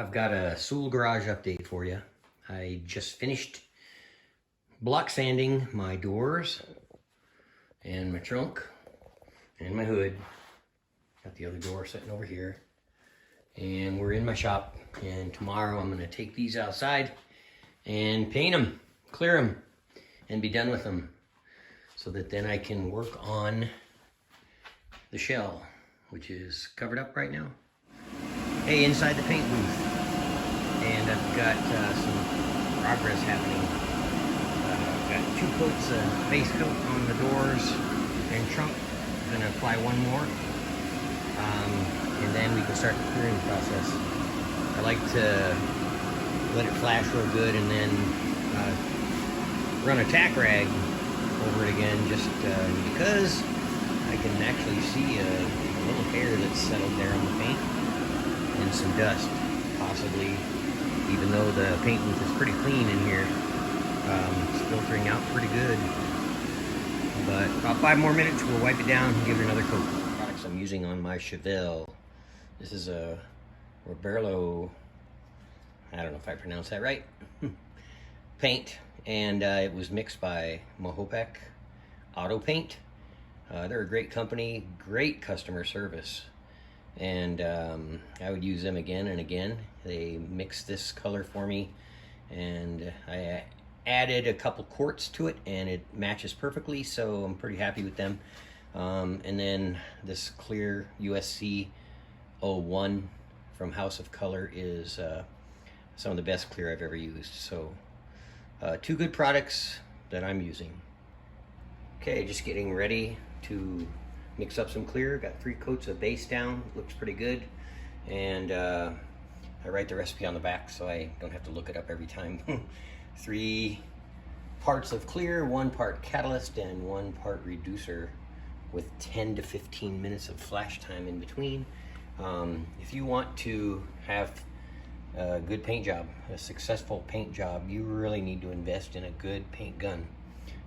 I've got a Soole garage update for you. I just finished block sanding my doors and my trunk and my hood. Got the other door sitting over here. And we're in my shop, and tomorrow I'm gonna take these outside and paint them, clear them, and be done with them, so that then I can work on the shell, which is covered up right now. Hey, inside the paint booth, and I've got some progress happening. I've got 2 coats of base coat on the doors and trunk. I'm gonna apply one more, and then we can start the clearing process. I like to let it flash real good and then run a tack rag over it again, just because I can actually see a little hair that's settled there on the paint and some dust, possibly, even though the paint booth is pretty clean in here. It's filtering out pretty good. But about 5 more minutes, we'll wipe it down and give it another coat. The products I'm using on my Chevelle. This is a Roberlo, I don't know if I pronounced that right, paint, and it was mixed by Mahopek Auto Paint. They're a great company, great customer service, and I would use them again and again. They mixed this color for me, and I added a couple quarts to it, and it matches perfectly, so I'm pretty happy with them. And then this clear USC 01 from House of Color is some of the best clear I've ever used. So 2 good products that I'm using. Okay, just getting ready to mix up some clear. Got 3 coats of base down, looks pretty good. And I write the recipe on the back so I don't have to look it up every time. 3 parts of clear, 1 part catalyst, and 1 part reducer, with 10 to 15 minutes of flash time in between. If you want to have a good paint job, a successful paint job, you really need to invest in a good paint gun.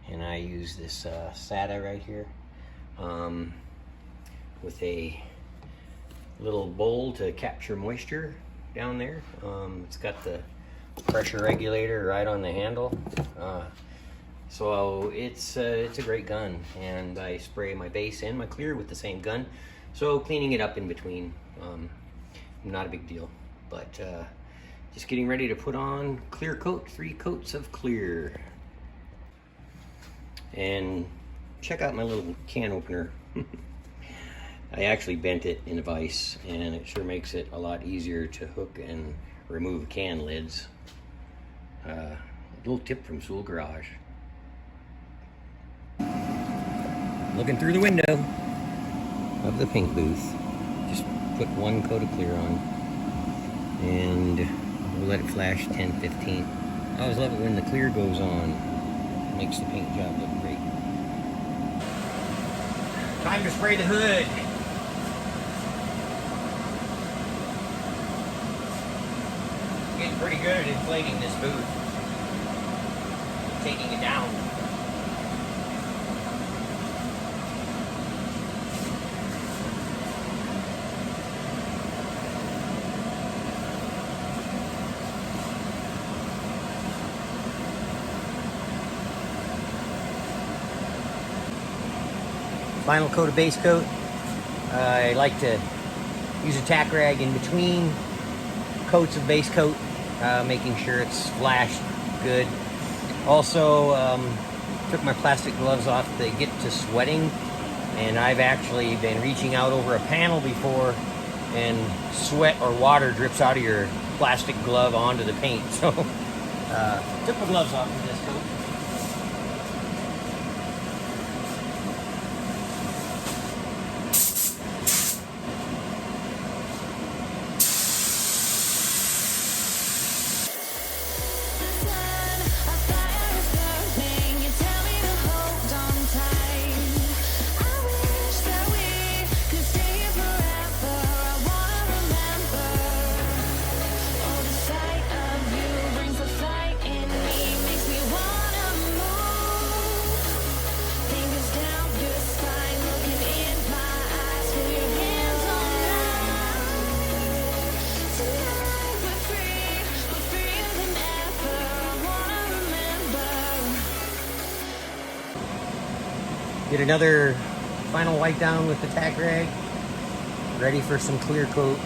And I use this SATA right here, with a little bowl to capture moisture down there. It's got the pressure regulator right on the handle. So it's a great gun, and I spray my base and my clear with the same gun. So cleaning it up in between, not a big deal. But just getting ready to put on clear coat, 3 coats of clear. And check out my little can opener. I actually bent it in a vise, and it sure makes it a lot easier to hook and remove can lids. A little tip from Soole Garage. Looking through the window of the paint booth. Just put 1 coat of clear on, and we'll let it flash 10-15. I always love it when the clear goes on. It makes the paint job look great. Time to spray the hood. Getting pretty good at inflating this booth. Taking it down. Final coat of base coat. I like to use a tack rag in between coats of base coat, making sure it's flashed good. Also, took my plastic gloves off. They get to sweating, and I've actually been reaching out over a panel before, and sweat or water drips out of your plastic glove onto the paint. So took my gloves off for this coat. Makes me Get another final wipe down with the tack rag. Ready for some clear coat.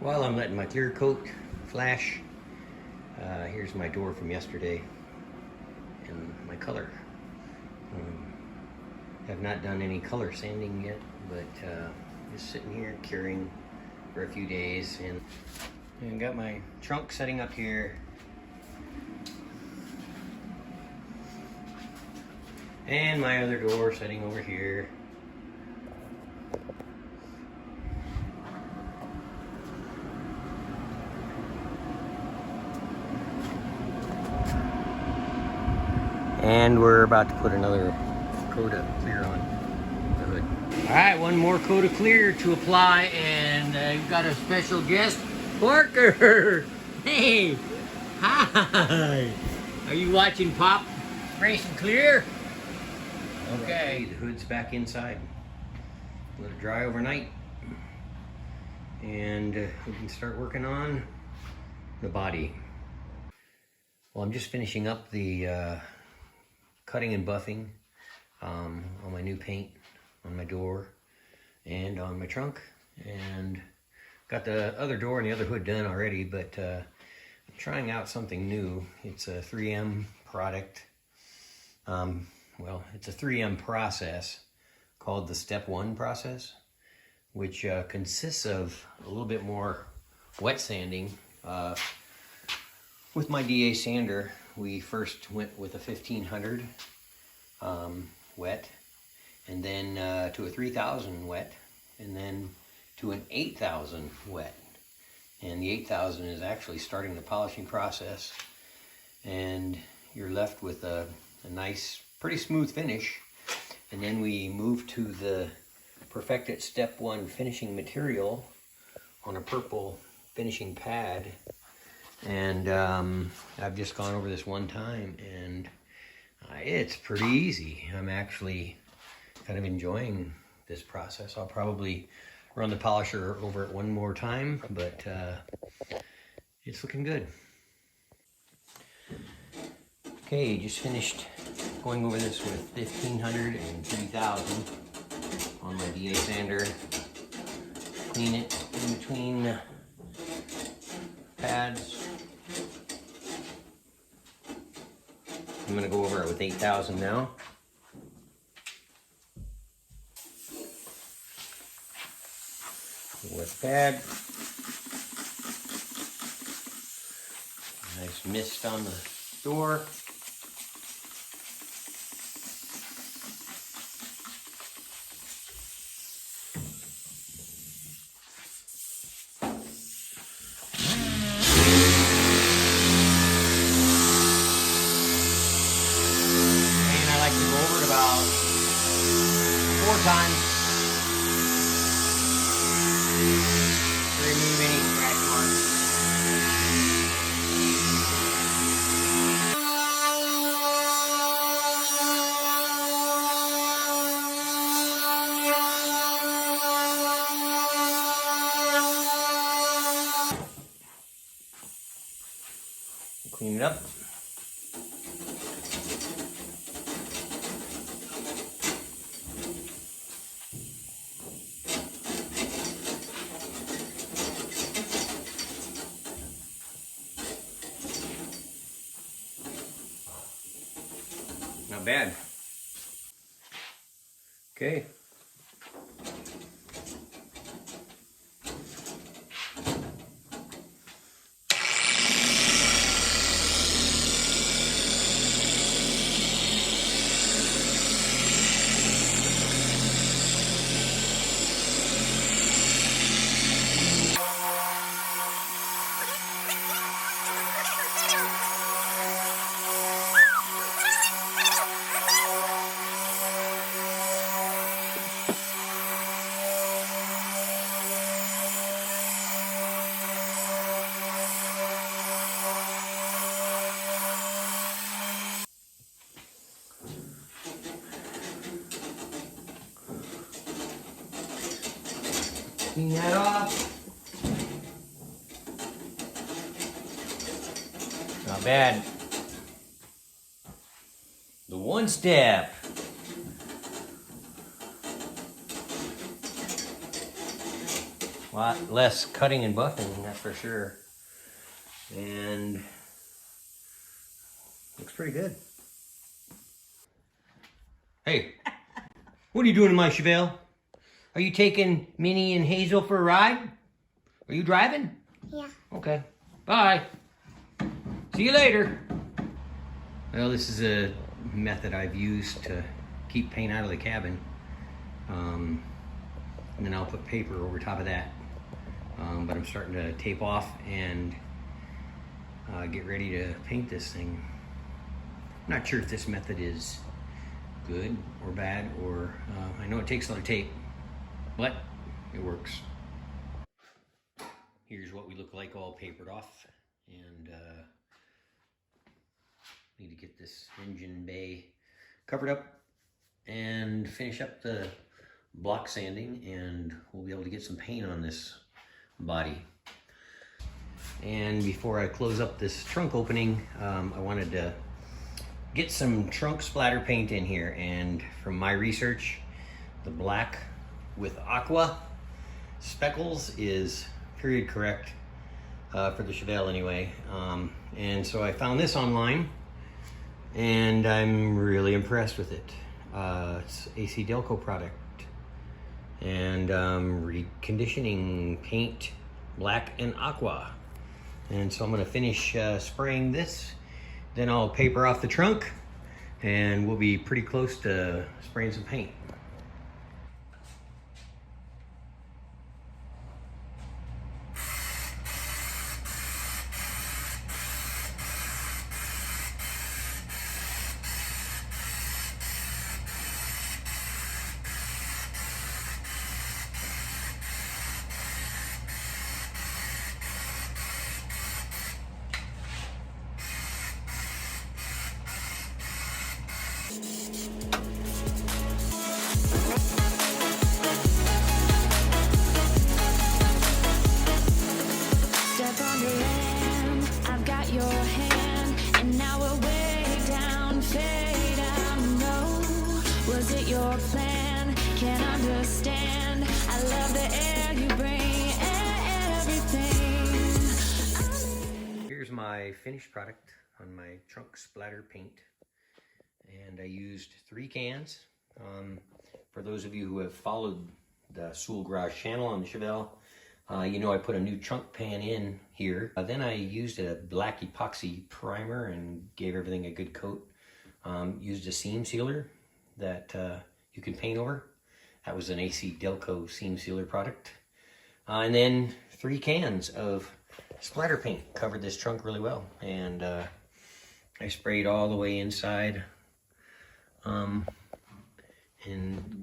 While I'm letting my clear coat flash, here's my door from yesterday and my color. Have not done any color sanding yet, but just sitting here curing for a few days, and got my trunk setting up here. And my other door setting over here. And we're about to put another coat of clear on the hood. All right, one more coat of clear to apply, and you've got a special guest, Parker. Hey, hi. Are you watching Pop spray some clear? Okay, the hood's back inside. Let it dry overnight, and we can start working on the body. Well, I'm just finishing up the cutting and buffing on my new paint on my door and on my trunk, and got the other door and the other hood done already, but I'm trying out something new. It's a 3M product. Well, it's a 3M process called the Step 1 process, which consists of a little bit more wet sanding. With my DA sander, we first went with a 1500 wet, and then to a 3000 wet, and then to an 8000 wet. And the 8000 is actually starting the polishing process, and you're left with a nice, pretty smooth finish. And then we move to the Perfected Step 1 finishing material on a purple finishing pad. And I've just gone over this one time, and it's pretty easy. I'm actually kind of enjoying this process. I'll probably run the polisher over it one more time, but it's looking good. Okay, just finished going over this with 1500 and 3000 on my DA sander. Clean it in between pads. I'm gonna go over it with 8000 now. Wet pad. Nice mist on the door. About 4 times to remove any scratch marks. Clean it up. Not bad. Okay. Clean that off. Not bad. The one step. A lot less cutting and buffing, that's for sure. And looks pretty good. Hey, what are you doing in my Chevelle? Are you taking Minnie and Hazel for a ride? Are you driving? Yeah. Okay. Bye. See you later. Well, this is a method I've used to keep paint out of the cabin. And then I'll put paper over top of that. But I'm starting to tape off and get ready to paint this thing. I'm not sure if this method is good or bad, or I know it takes a lot of tape, but it works. Here's what we look like all papered off, and need to get this engine bay covered up and finish up the block sanding, and we'll be able to get some paint on this body. And before I close up this trunk opening, I wanted to get some Trunk Splatter paint in here, and from my research, the black with aqua speckles is period correct for the Chevelle anyway. And so I found this online, and I'm really impressed with it. It's AC Delco product, and reconditioning paint black and aqua. And so I'm gonna finish spraying this, then I'll paper off the trunk, and we'll be pretty close to spraying some paint. Your plan, can't understand. I love the air you bring, everything. Here's my finished product on my Trunk Splatter paint, and I used 3 cans. For those of you who have followed the Soole Garage channel on the Chevelle, you know I put a new trunk pan in here. Then I used a black epoxy primer and gave everything a good coat. Used a seam sealer that you can paint over. That was an AC Delco seam sealer product. And then 3 cans of splatter paint covered this trunk really well. And I sprayed all the way inside and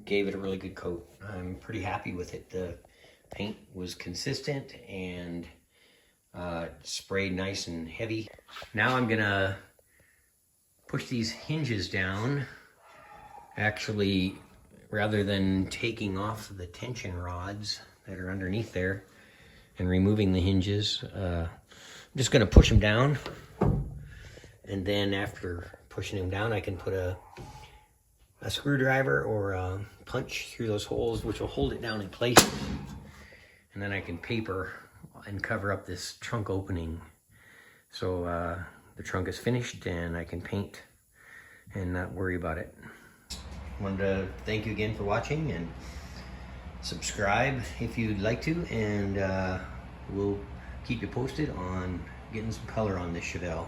gave it a really good coat. I'm pretty happy with it. The paint was consistent and sprayed nice and heavy. Now I'm gonna push these hinges down. Actually, rather than taking off the tension rods that are underneath there and removing the hinges, I'm just gonna push them down. And then after pushing them down, I can put a screwdriver or a punch through those holes, which will hold it down in place. And then I can paper and cover up this trunk opening. So the trunk is finished and I can paint and not worry about it. Wanted to thank you again for watching, and subscribe if you'd like to, and we'll keep you posted on getting some color on this Chevelle.